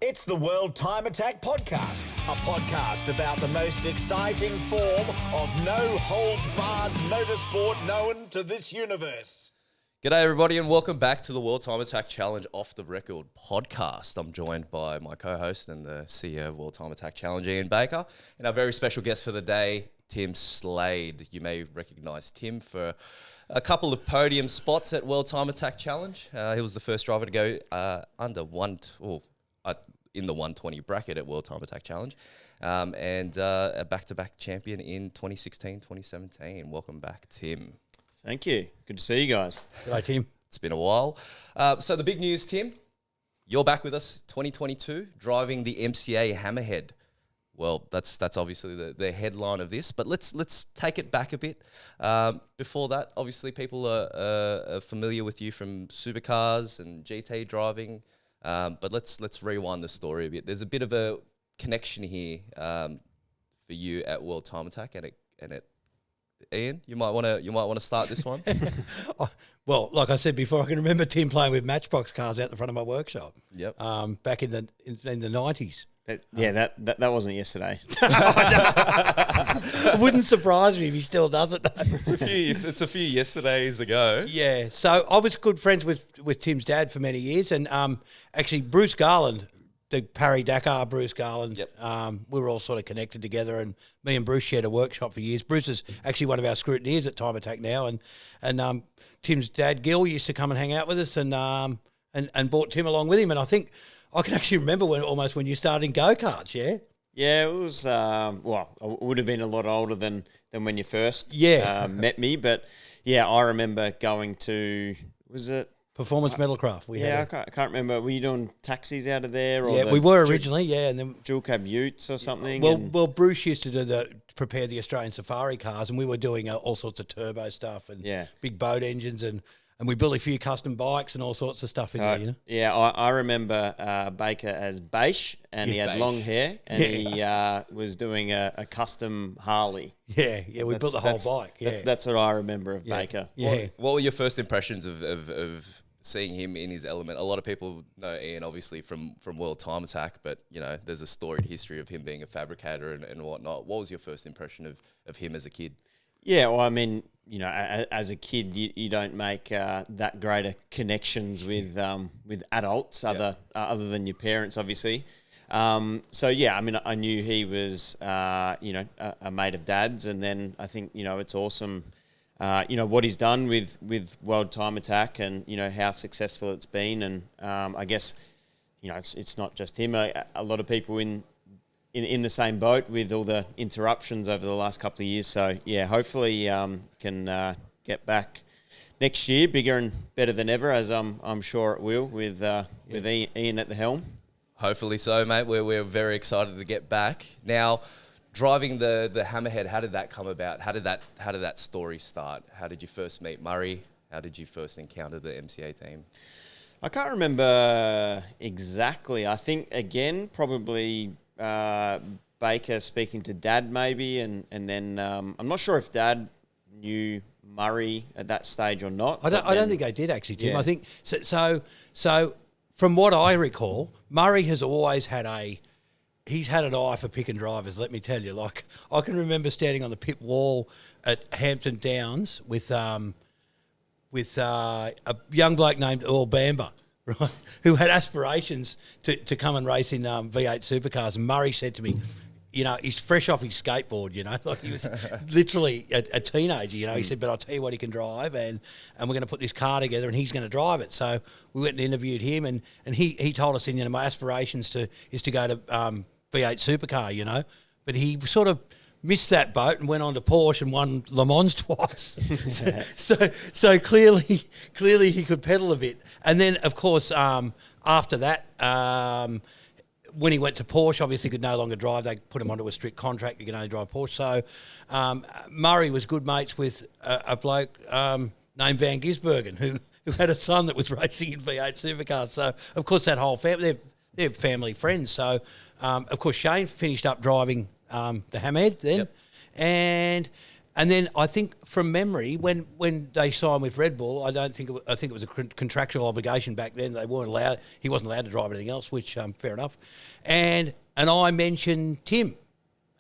It's the World Time Attack Podcast, a podcast about the most exciting form of no-holds-barred motorsport known to this universe. G'day everybody and welcome back to the World Time Attack Challenge Off the Record podcast. I'm joined by my co-host and the CEO of World Time Attack Challenge, Ian Baker, and our very special guest for the day, Tim Slade. You may recognise Tim for a couple of podium spots at World Time Attack Challenge. He was the first driver to go in the 120 bracket at World Time Attack Challenge, and a back-to-back champion in 2016, 2017. Welcome back, Tim. Thank you. Good to see you guys. Hi, Tim. It's been a while. So the big news, Tim, you're back with us 2022, driving the MCA Hammerhead. Well, that's obviously the headline of this, but let's take it back a bit. Before that, obviously people are familiar with you from Supercars and GT driving, but let's rewind the story a bit. There's a bit of a connection here for you at World Time Attack, and it Ian, you might want to start this one. Well, like I said before, I can remember Tim playing with Matchbox cars out the front of my workshop. Yep. Back in the 90s. That wasn't yesterday. It wouldn't surprise me if he still does it. It's a few yesterdays ago. Yeah. So I was good friends with Tim's dad for many years, and actually Bruce Garland, the Parry-Dakar Bruce Garland, Yep. we were all sort of connected together, and me and Bruce shared a workshop for years. Bruce is actually one of our scrutineers at Time Attack now, and Tim's dad, Gil, used to come and hang out with us, and brought Tim along with him. And I think I can actually remember when you started in go-karts, yeah? Yeah, it was, I would have been a lot older than when you first met me. But, yeah, I remember going to, was it? Performance Metalcraft. I can't remember. Were you doing taxis out of there? Or yeah, we were originally, and then dual cab utes or something. Well, Bruce used to prepare the Australian Safari cars, and we were doing all sorts of turbo stuff and big boat engines, and we built a few custom bikes and all sorts of stuff in there. You know? Yeah, I remember Baker as Beish, and he had Beish. long hair, and he was doing a custom Harley. Yeah, we built the whole bike. Yeah, That's what I remember of Baker. Yeah. What were your first impressions of seeing him in his element? A lot of people know Ian obviously from World Time Attack, but you know there's a storied history of him being a fabricator and whatnot. What was your first impression of him as a kid? Yeah, well, I mean, you know, as a kid, you don't make that greater connections with adults other than your parents, obviously. So yeah, I mean, I knew he was a mate of Dad's, and then I think it's awesome. What he's done with World Time Attack, and how successful it's been, and I guess it's not just him. A lot of people in the same boat with all the interruptions over the last couple of years. So yeah, hopefully can get back next year bigger and better than ever, as I'm sure it will with Ian at the helm. Hopefully so, mate. We're very excited to get back now. Driving the Hammerhead, how did that come about? How did that story start? How did you first meet Murray? How did you first encounter the MCA team? I can't remember exactly. I think again probably Baker speaking to Dad maybe, and then I'm not sure if Dad knew Murray at that stage or not. I don't think I did actually, Tim. Yeah. I think so. From what I recall, Murray has always had he's had an eye for picking drivers, let me tell you. Like, I can remember standing on the pit wall at Hampton Downs with a young bloke named Earl Bamber, right, who had aspirations to come and race in V8 Supercars. And Murray said to me, he's fresh off his skateboard, like he was literally a teenager, He said, but I'll tell you what he can drive, and we're going to put this car together and he's going to drive it. So we went and interviewed him, and he told us, my aspirations is to go to V8 Supercar, but he sort of missed that boat and went on to Porsche and won Le Mans twice. so clearly he could pedal a bit. And then, of course, after that, when he went to Porsche, obviously could no longer drive. They put him onto a strict contract. You can only drive Porsche. So Murray was good mates with a bloke named Van Gisbergen, who had a son that was racing in V8 Supercars. So, of course, that whole family, they're family friends. So, of course, Shane finished up driving the Hammerhead then. Yep. And And then I think from memory, when they signed with Red Bull, I think it was a contractual obligation back then. They weren't allowed. He wasn't allowed to drive anything else, which fair enough. And I mentioned Tim,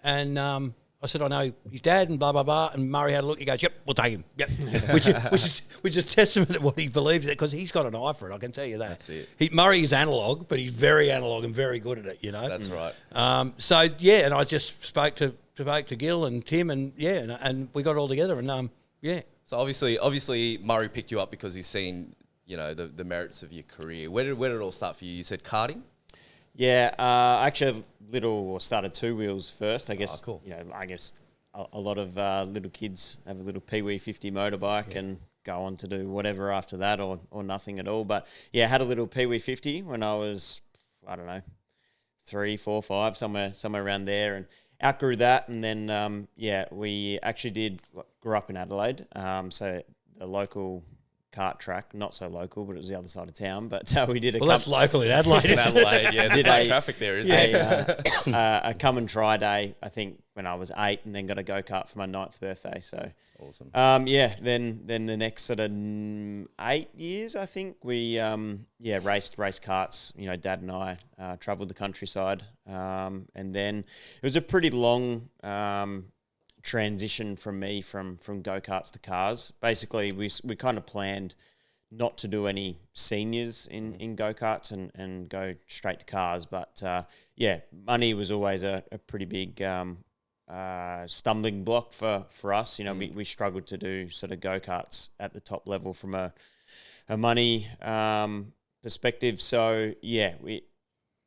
and I said I know his dad and blah blah blah. And Murray had a look. He goes, "Yep, we'll take him." Yep, which is testament to what he believes because he's got an eye for it. I can tell you that. That's it. Murray is analog, but he's very analog and very good at it. You know. That's right. So yeah, and I just spoke to Gil and Tim, and and we got it all together, and yeah. So obviously, Murray picked you up because he's seen, the merits of your career. Where did it all start for you? You said karting. Yeah, actually, started two wheels first. I guess. Cool. I guess a lot of little kids have a little Pee-wee 50 motorbike and go on to do whatever after that, or nothing at all. But yeah, I had a little Pee-wee 50 when I was, I don't know, 3, 4, 5, somewhere around there, and outgrew that. And then we actually grew up in Adelaide, so the local kart track, not so local, but it was the other side of town. But we did that's local in Adelaide. In Adelaide, yeah. There's no traffic there, is there? A come and try day, I think, when I was 8, and then got a go-kart for my 9th birthday. So awesome. Then the next sort of 8 years, I think, we raced karts. Dad and I travelled the countryside, and then it was a pretty long transition from me from go-karts to cars. Basically, we kind of planned not to do any seniors in go-karts and go straight to cars. But money was always a pretty big stumbling block for us. We struggled to do sort of go-karts at the top level from a money perspective. So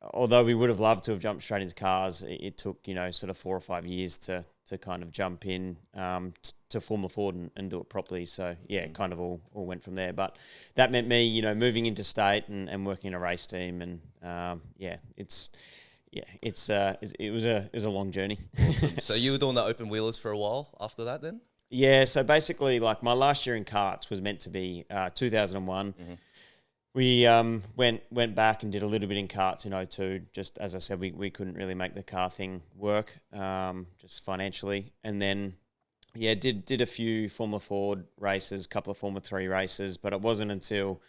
although we would have loved to have jumped straight into cars, it took sort of 4 or 5 years to kind of jump in to Formula Ford and do it properly. So it kind of all went from there. But that meant me moving into state and working in a race team, and it was a long journey. Awesome. So you were doing the open wheelers for a while after that then? Yeah, so basically like my last year in karts was meant to be 2001. Mm-hmm. We went back and did a little bit in karts in 02. Just as I said, we couldn't really make the car thing work, just financially. And then, did a few Formula Ford races, a couple of Formula 3 races, but it wasn't until,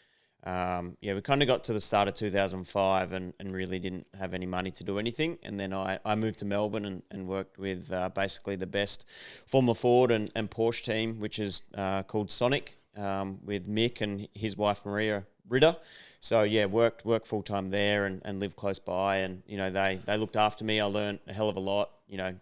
we kind of got to the start of 2005 and really didn't have any money to do anything. And then I moved to Melbourne and worked with basically the best Formula Ford and Porsche team, which is called Sonic, with Mick and his wife Maria Ritter. So worked full time there and lived close by, and they looked after me. I learned a hell of a lot,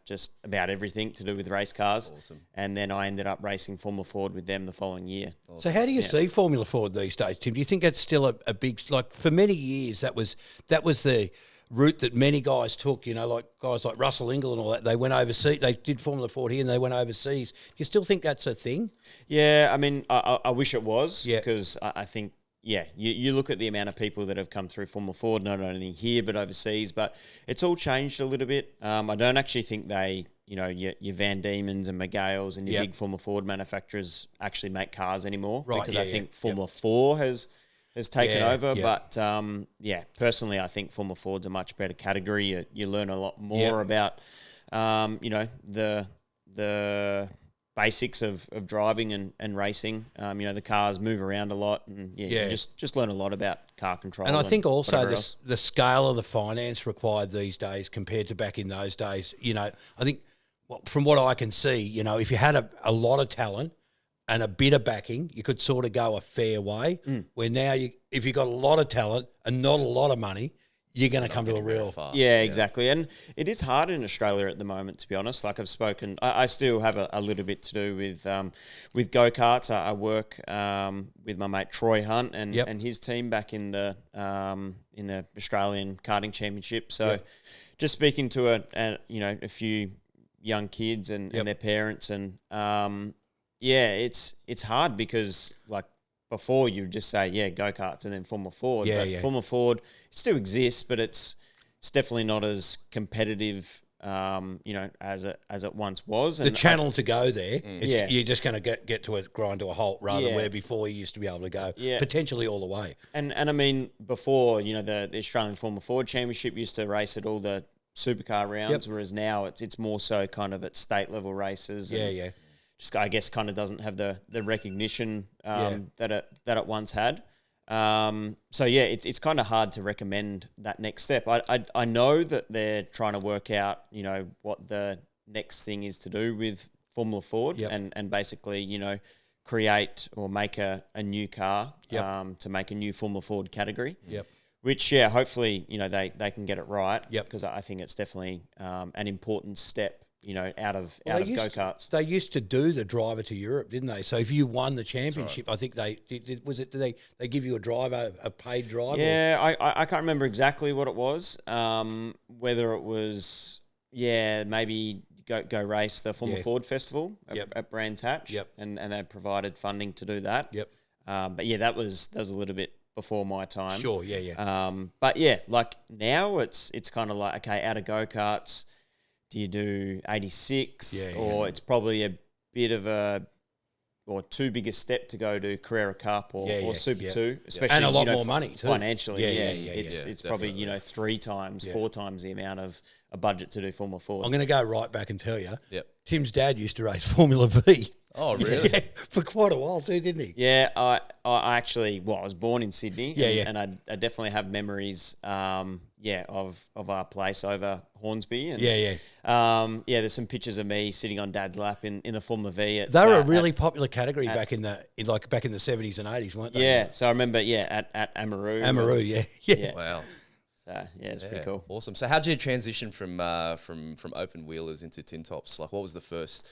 just about everything to do with race cars. Awesome. And then I ended up racing Formula Ford with them the following year. Awesome. So how do you see Formula Ford these days, Tim? Do you think that's still a big, like for many years that was the route that many guys took, like guys like Russell Ingall and all that. They went overseas. They did Formula Ford here and they went overseas. Do you still think that's a thing? Yeah, I mean, I wish it was, because I think, you look at the amount of people that have come through Formula Ford, not only here but overseas, but it's all changed a little bit. I don't actually think they, your Van Diemen's and McGales and your big Formula Ford manufacturers actually make cars anymore. Right, because I think Formula 4 has taken over. Yeah. But, personally, I think Formula Ford's a much better category. You learn a lot more about, the basics of driving and racing. The cars move around a lot, and you just learn a lot about car control. And I think also the scale of the finance required these days compared to back in those days. I think from what I can see, if you had a lot of talent and a bit of backing, you could sort of go a fair way. Where now, if you've got a lot of talent and not a lot of money, you're going to come to a real... Yeah, exactly. And it is hard in Australia at the moment, to be honest. Like I've spoken... I still have a little bit to do with go-karts. I work with my mate Troy Hunt and his team back in the Australian Karting Championship. So just speaking to a few young kids and their parents, and it's hard because like before you would just say go-karts and then Formula Ford. Formula Ford still exists, but it's definitely not as competitive as it once was. The channel to go there, you're just going to get to a grind to a halt rather than where before you used to be able to go potentially all the way. And I mean, before, the Australian Formula Ford Championship used to race at all the supercar rounds, whereas now it's more so kind of at state level races. just I guess kind of doesn't have the recognition that it once had. So yeah, it's kind of hard to recommend that next step. I know that they're trying to work out, you know, what the next thing is to do with Formula Ford and basically, you know, create or make a new car to make a new Formula Ford category. Which, hopefully, you know, they can get it right. Because I think it's definitely an important step, you know, out of go-karts. They used to do the driver to Europe, didn't they? So if you won the championship, I think they did. Did they give you a driver, a paid driver? Yeah, I can't remember exactly what it was. Whether it was maybe go race the Formula Ford Festival at Brands Hatch. And they provided funding to do that. But yeah, that was a little bit before my time. Sure, But yeah, like now it's kind of like, okay, out of go-karts, do you do 86 or it's probably a bit of too big a step to go to Carrera Cup or Super 2, especially and a lot more money too. Financially. It's probably, you know, 3 times, 4 times the amount of a budget to do Formula Ford. I'm going to go right back and tell you. Tim's dad used to race Formula V. Oh, really? For quite a while too, didn't he? Yeah, I actually, I was born in Sydney. And I definitely have memories, of our place over Hornsby. And, there's some pictures of me sitting on Dad's lap in the Formula V. They were a really popular category back in the 70s and 80s, weren't they? Yeah, so I remember, at Amaroo. Amaroo, yeah. Wow. So it's pretty cool. Awesome. So how did you transition from open wheelers into tin tops? Like, what was the first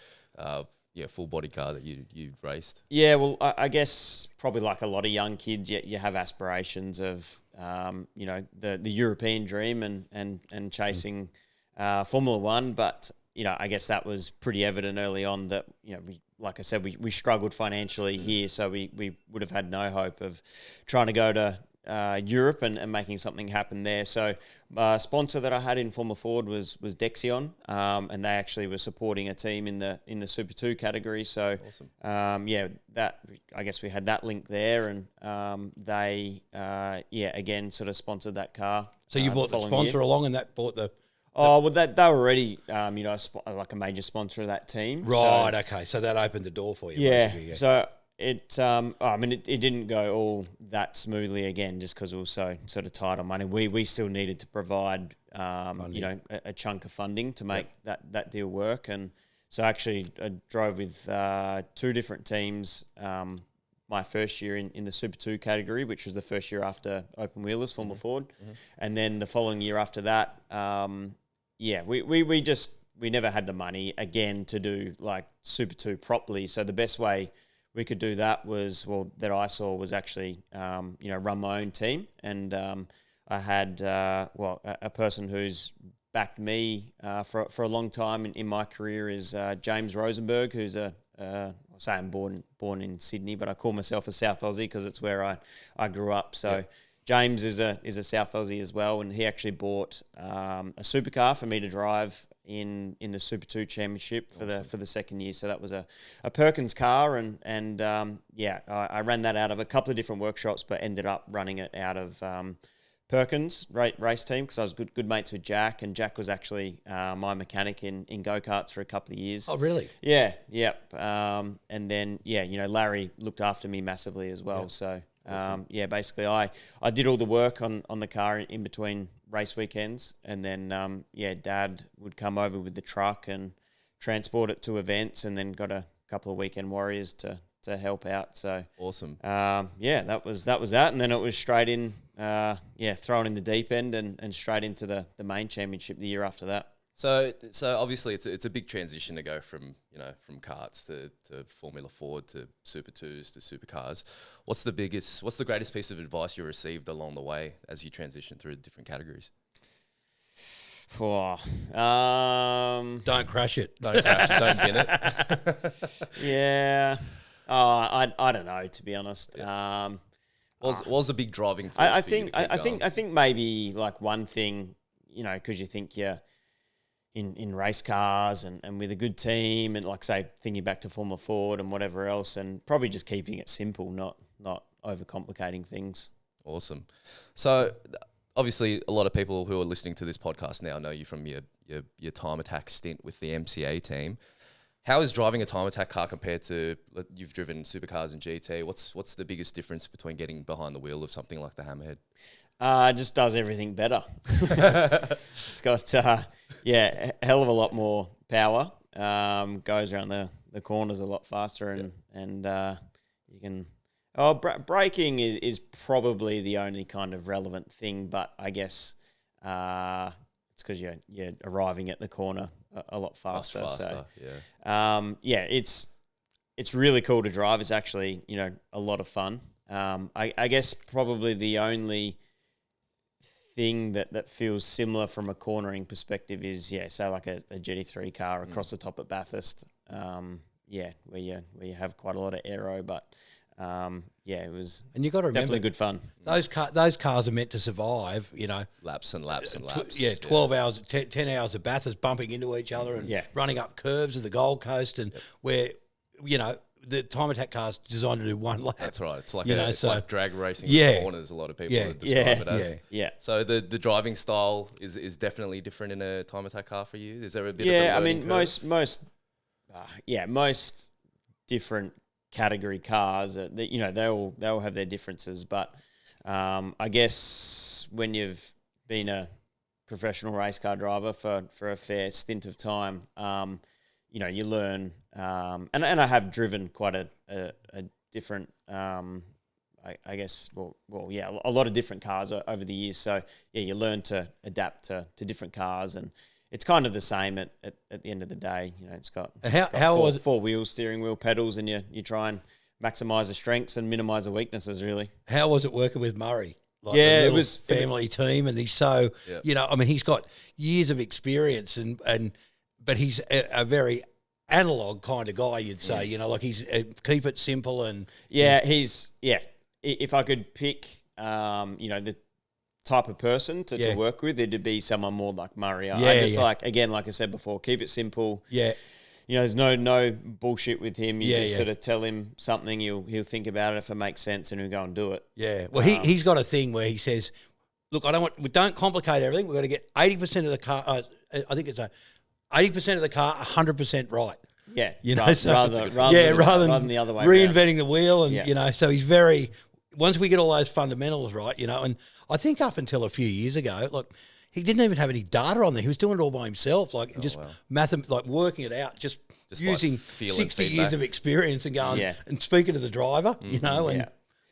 full body car that you raced? Yeah, well, I guess probably like a lot of young kids, you have aspirations of the European dream and chasing Formula One, but you know, I guess that was pretty evident early on that, you know, like I said, we struggled financially here, so we would have had no hope of trying to go to Europe and making something happen there. So a sponsor that I had in Formula Ford was Dexion, and they actually were supporting a team in the Super 2 category. So awesome. That I guess we had that link there, and they again sort of sponsored that car. So you brought the sponsor along, and that bought the. Oh, well, they were already, like a major sponsor of that team. Right. So, okay. So that opened the door for you. Yeah. So it didn't go all that smoothly again, just because we were so sort of tight on money. We still needed to provide, a chunk of funding to make that deal work. And so actually I drove with 2 different teams. My first year in the Super 2 category, which was the first year after open wheelers, Formula Ford. And then the following year after that, we never had the money again to do like Super 2 properly. So the best way we could do that that I saw was actually, run my own team. And I had, a person who's backed me for a long time in my career is James Rosenberg, who's I say I'm born in Sydney, but I call myself a South Aussie because it's where I grew up. So James is a South Aussie as well, and he actually bought a supercar for me to drive in the Super 2 Championship for the second year. So that was a Perkins car, and I ran that out of a couple of different workshops, but ended up running it out of Perkins race team because I was good mates with Jack, and Jack was actually my mechanic in go-karts for a couple of years. Oh, really? Yeah. And then Larry looked after me massively as well. So awesome. Basically I did all the work on the car in between race weekends, and then Dad would come over with the truck and transport it to events, and then got a couple of weekend warriors to help out. So awesome. That was that, and then it was straight in, thrown in the deep end and straight into the main championship the year after that. So obviously it's a big transition to go from karts to Formula Ford to Super 2s to Supercars. What's the greatest piece of advice you received along the way as you transition through different categories? Don't crash it. Don't bin it. Yeah. I don't know, to be honest. Yeah. What was a big driving force? I think maybe like one thing, because you think you're in race cars and with a good team, and like say thinking back to Formula Ford and whatever else, and probably just keeping it simple, not overcomplicating things. Awesome. So obviously a lot of people who are listening to this podcast now know you from your time attack stint with the MCA team. How is driving a time attack car compared to you've driven supercars and GT? What's the biggest difference between getting behind the wheel of something like the Hammerhead? It just does everything better. It's got a hell of a lot more power. Goes around the corners a lot faster, and you can. Braking is probably the only kind of relevant thing, but I guess it's because you're arriving at the corner a lot faster. It's really cool to drive. It's actually a lot of fun. I guess probably the only thing that feels similar from a cornering perspective is say like a GT3 car across the top at Bathurst. Where you have quite a lot of aero, but it was and you got to remember definitely good fun. Those cars are meant to survive, laps and laps and laps. 12 hours, 10 hours of Bathurst bumping into each other and running up curves of the Gold Coast, and where the time attack car's designed to do one lap. That's right. It's like like drag racing in corners. A lot of people describe it as. Yeah. So the driving style is definitely different in a time attack car for you. Is there a bit? Yeah, of a learning curve? most different category cars, they all have their differences, but I guess when you've been a professional race car driver for a fair stint of time, you learn, and I have driven quite a different, I guess, a lot of different cars over the years. So you learn to adapt to different cars, and it's kind of the same at the end of the day. It's got four wheels, steering wheel, pedals, and you try and maximise the strengths and minimise the weaknesses, really. How was it working with Murray? It was family team, and he's so he's got years of experience, but he's a very analog kind of guy, you'd say. He's keep it simple and If I could pick, the type of person to work with, it'd be someone more like Murray. I just like I said before, keep it simple. Yeah. There's no bullshit with him. You just sort of tell him something, he'll think about it if it makes sense, and he'll go and do it. Yeah. Well, he's got a thing where he says, look, we don't complicate everything. We've got to get 80% of the car, I think it's 80% of the car 100% right. Yeah. Rather than the other way reinventing around. the wheel. And, so he's very, once we get all those fundamentals right, and I think up until a few years ago, look, he didn't even have any data on there. He was doing it all by himself, working it out, just using 60 years of experience and going and speaking to the driver, and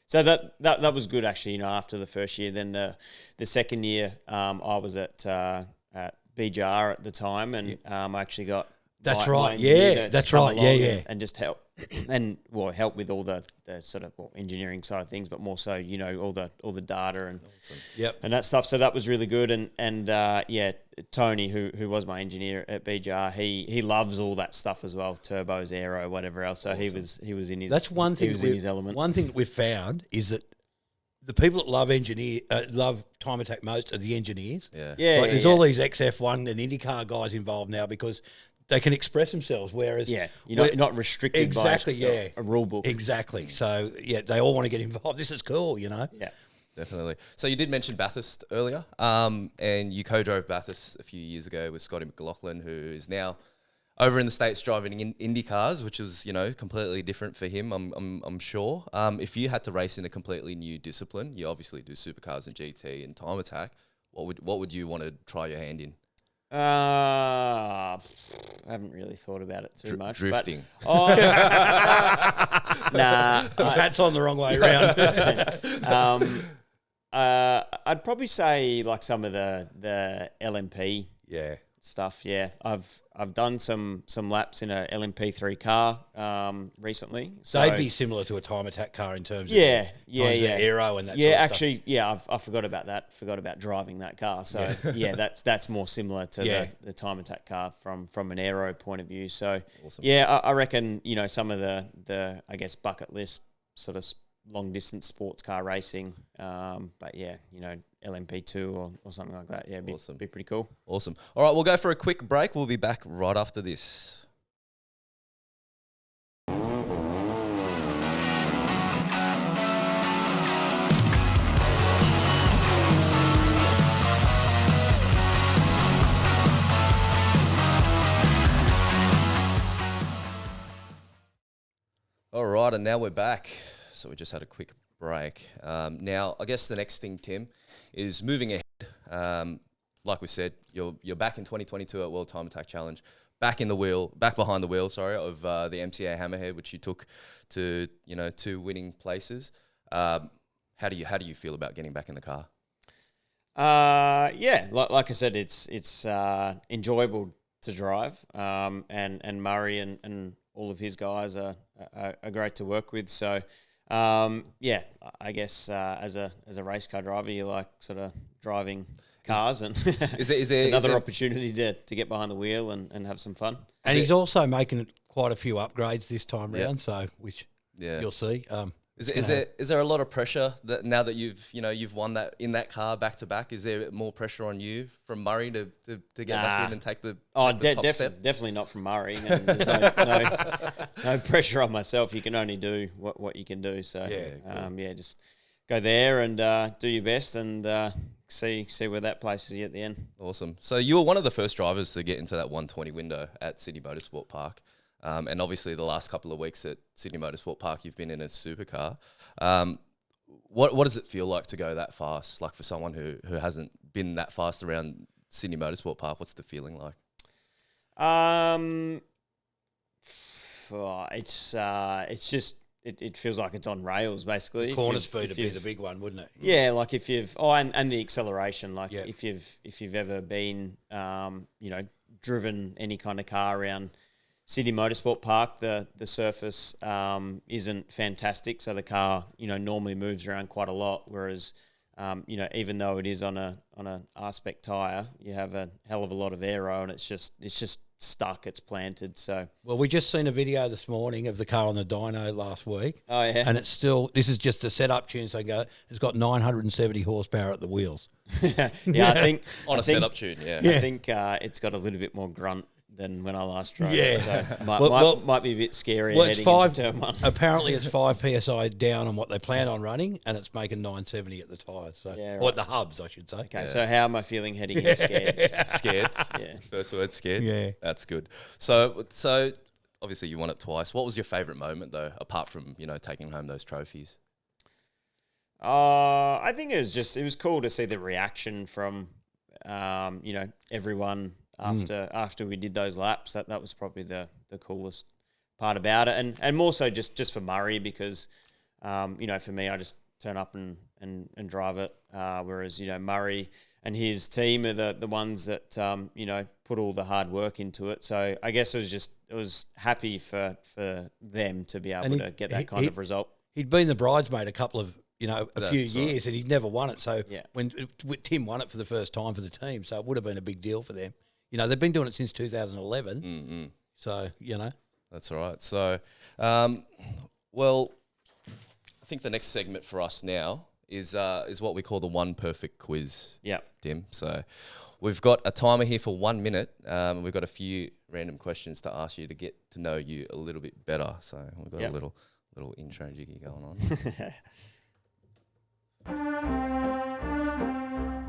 so that was good actually. After the first year, then the second year, I was at BJR at the time, and I actually got and just help help with all the sort of engineering side of things, but more so all the data and and that stuff. So that was really good, and Tony, who was my engineer at BJR, he loves all that stuff as well, turbos, aero, whatever else. So he was in his in his element. One thing that we've found is that the people that love time attack most are the engineers. There's all these XF1 and IndyCar guys involved now because they can express themselves, whereas you're not restricted by a rule book. Exactly. So they all want to get involved. This is cool, Yeah, definitely. So you did mention Bathurst earlier, and you co-drove Bathurst a few years ago with Scotty McLaughlin, who is now over in the States driving in Indy cars, which was completely different for him. I'm sure. If you had to race in a completely new discipline, you obviously do supercars and GT and time attack. What would you want to try your hand in? I haven't really thought about it too much. Drifting. But, that's on the wrong way around. I'd probably say like some of the LMP stuff. Yeah, I've done some laps in a LMP3 car recently. So they'd be similar to a time attack car in terms of aero and that. Yeah, actually, I forgot about that. Forgot about driving that car. So that's more similar to the time attack car from an aero point of view. So awesome. I reckon some of the I guess bucket list sort of long distance sports car racing, but LMP2 or something like that. Yeah, be pretty cool. Awesome. All right, we'll go for a quick break. We'll be back right after this. right, and now we're back. So we just had a quick break. Now, I guess the next thing, Tim, is moving ahead. Like we said, you're back in 2022 at World Time Attack Challenge, back behind the wheel, of the MCA Hammerhead, which you took to 2 winning places. How do you feel about getting back in the car? Yeah, like I said, it's enjoyable to drive, and Murray and all of his guys are great to work with. So, yeah, I guess as a race car driver, you like sort of driving cars, and it's another opportunity to get behind the wheel and have some fun. And he's also making quite a few upgrades this time round, so which you'll see. Is there a lot of pressure that now that you've won that in that car back to back? Is there more pressure on you from Murray to get back in and take the top step? Definitely not from Murray. And there's no pressure on myself. You can only do what you can do. So just go there and do your best and see where that places you at the end. Awesome. So you were one of the first drivers to get into that 120 window at Sydney Motorsport Park. And obviously the last couple of weeks at Sydney Motorsport Park, you've been in a supercar. What does it feel like to go that fast? Like for someone who hasn't been that fast around Sydney Motorsport Park, what's the feeling like? It's just it feels like it's on rails basically. The corner speed would be the big one, wouldn't it? Yeah, like if you've and the acceleration. Like if you've ever been driven any kind of car around Sydney Motorsport Park, the surface isn't fantastic, so the car normally moves around quite a lot. Whereas even though it is on a R-Spec tyre, you have a hell of a lot of aero, and it's just stuck. It's planted. So we just seen a video this morning of the car on the dyno last week. Oh yeah, and it's still this is just a setup tune. So it's got 970 horsepower at the wheels. I think on a setup tune. I think it's got a little bit more grunt than when I last drove. Yeah. So might be a bit scary heading into turn one. Apparently it's 5 PSI down on what they plan on running, and it's making 970 at the tyres. So, or at the hubs, I should say. Okay, so how am I feeling heading in? Scared? Scared? Yeah. First word, scared? Yeah. That's good. So obviously you won it twice. What was your favourite moment, though, apart from, taking home those trophies? I think it was cool to see the reaction from, everyone after we did those laps. That was probably the coolest part about it, and more so just for Murray because for me I just turn up and drive it, whereas Murray and his team are the ones that put all the hard work into it. So I guess it was happy for them to be able to get that kind of result. He'd been the bridesmaid a few years, and he'd never won it. So when Tim won it for the first time for the team, so it would have been a big deal for them. They've been doing it since 2011. Mm-hmm. So, That's all right. So, I think the next segment for us now is what we call the one perfect quiz. Yeah. Tim. So we've got a timer here for 1 minute. We've got a few random questions to ask you to get to know you a little bit better. So we've got a little intro jiggy going on.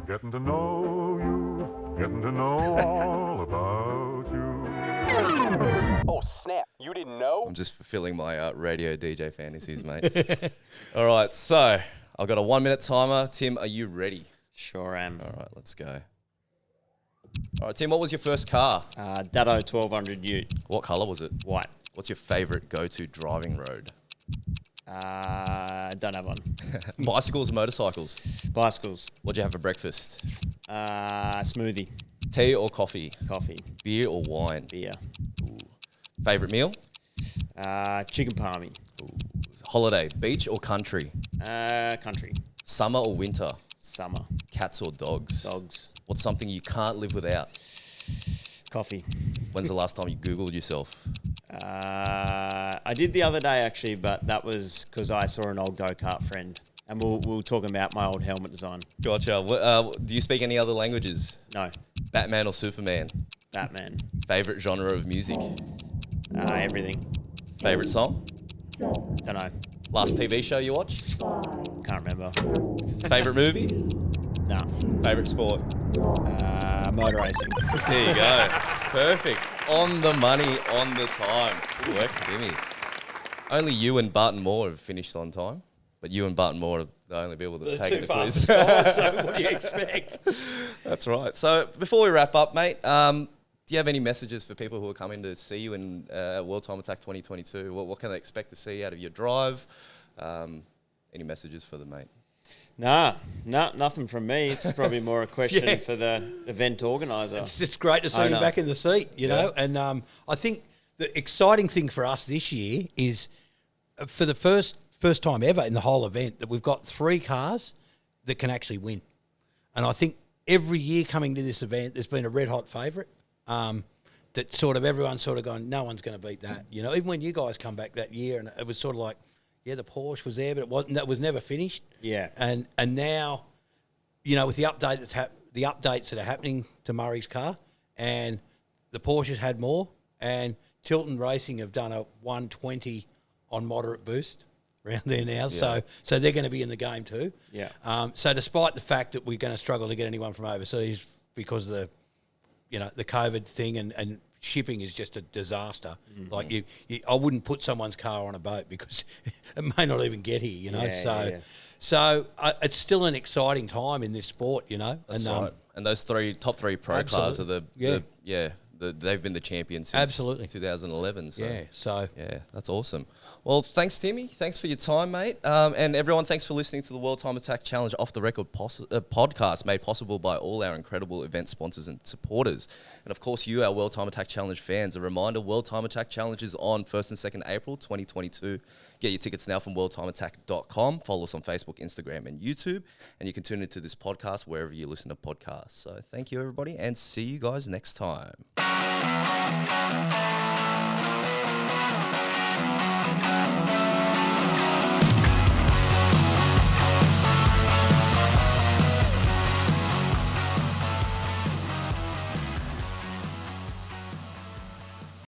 Getting to know you, getting to know all about you. Oh, snap. You didn't know? I'm just fulfilling my radio DJ fantasies, mate. All right, so I've got a 1 minute timer. Tim, are you ready? Sure am. All right, let's go. All right, Tim, what was your first car? Dado 1200 Ute. What colour was it? White. What's your favourite go-to driving road? Don't have one. Bicycles, motorcycles? Bicycles. What'd you have for breakfast? Smoothie. Tea or coffee? Coffee. Beer or wine? Beer. Ooh. Favourite meal? Chicken palmy. Ooh. Holiday, beach or country? Country. Summer or winter? Summer. Cats or dogs? Dogs. What's something you can't live without? Coffee. When's the last time you Googled yourself? I did the other day actually, but that was because I saw an old go-kart friend, and we were talking about my old helmet design. Gotcha. Do you speak any other languages? No. Batman or Superman? Batman. Favorite genre of music? Everything. Favorite song? Don't know. Last TV show you watched? Can't remember. Favorite movie? No. Favorite sport? Motor racing. There you go. Perfect. On the money, on the time. Good work, Timmy. Only you and Barton Moore have finished on time, but you and Barton Moore are the only people that have taken the quiz. So what do you expect? That's right. So before we wrap up, mate, do you have any messages for people who are coming to see you in World Time Attack 2022? What can they expect to see out of your drive? Any messages for them, mate? No, nothing from me. It's probably more a question for the event organiser. It's just great to see you back in the seat, you know. And I think the exciting thing for us this year is for the first time ever in the whole event that we've got 3 cars that can actually win. And I think every year coming to this event, there's been a red hot favourite that sort of everyone's sort of gone, no one's going to beat that. You know, even when you guys come back that year, and it was sort of like, yeah, the Porsche was there, but it wasn't. That was never finished. Yeah. And now, you know, with the updates that are happening to Murray's car, and the Porsches had more, and Tilton Racing have done a 120 on moderate boost around there now. Yeah. So they're going to be in the game too. Yeah. So despite the fact that we're going to struggle to get anyone from overseas because of the, you know, the COVID thing and shipping is just a disaster. Mm-hmm. Like I wouldn't put someone's car on a boat because it may not even get here, you know. Yeah, so it's still an exciting time in this sport, you know. That's right. And those top three pro cars are they've been the champions since 2011. So that's awesome. Well, thanks, Timmy. Thanks for your time, mate. And everyone, thanks for listening to the World Time Attack Challenge Off the Record podcast, made possible by all our incredible event sponsors and supporters. And of course, you, our World Time Attack Challenge fans. A reminder: World Time Attack Challenge is on 1st and 2nd April 2022. Get your tickets now from worldtimeattack.com. Follow us on Facebook, Instagram, and YouTube. And you can tune into this podcast wherever you listen to podcasts. So thank you, everybody, and see you guys next time.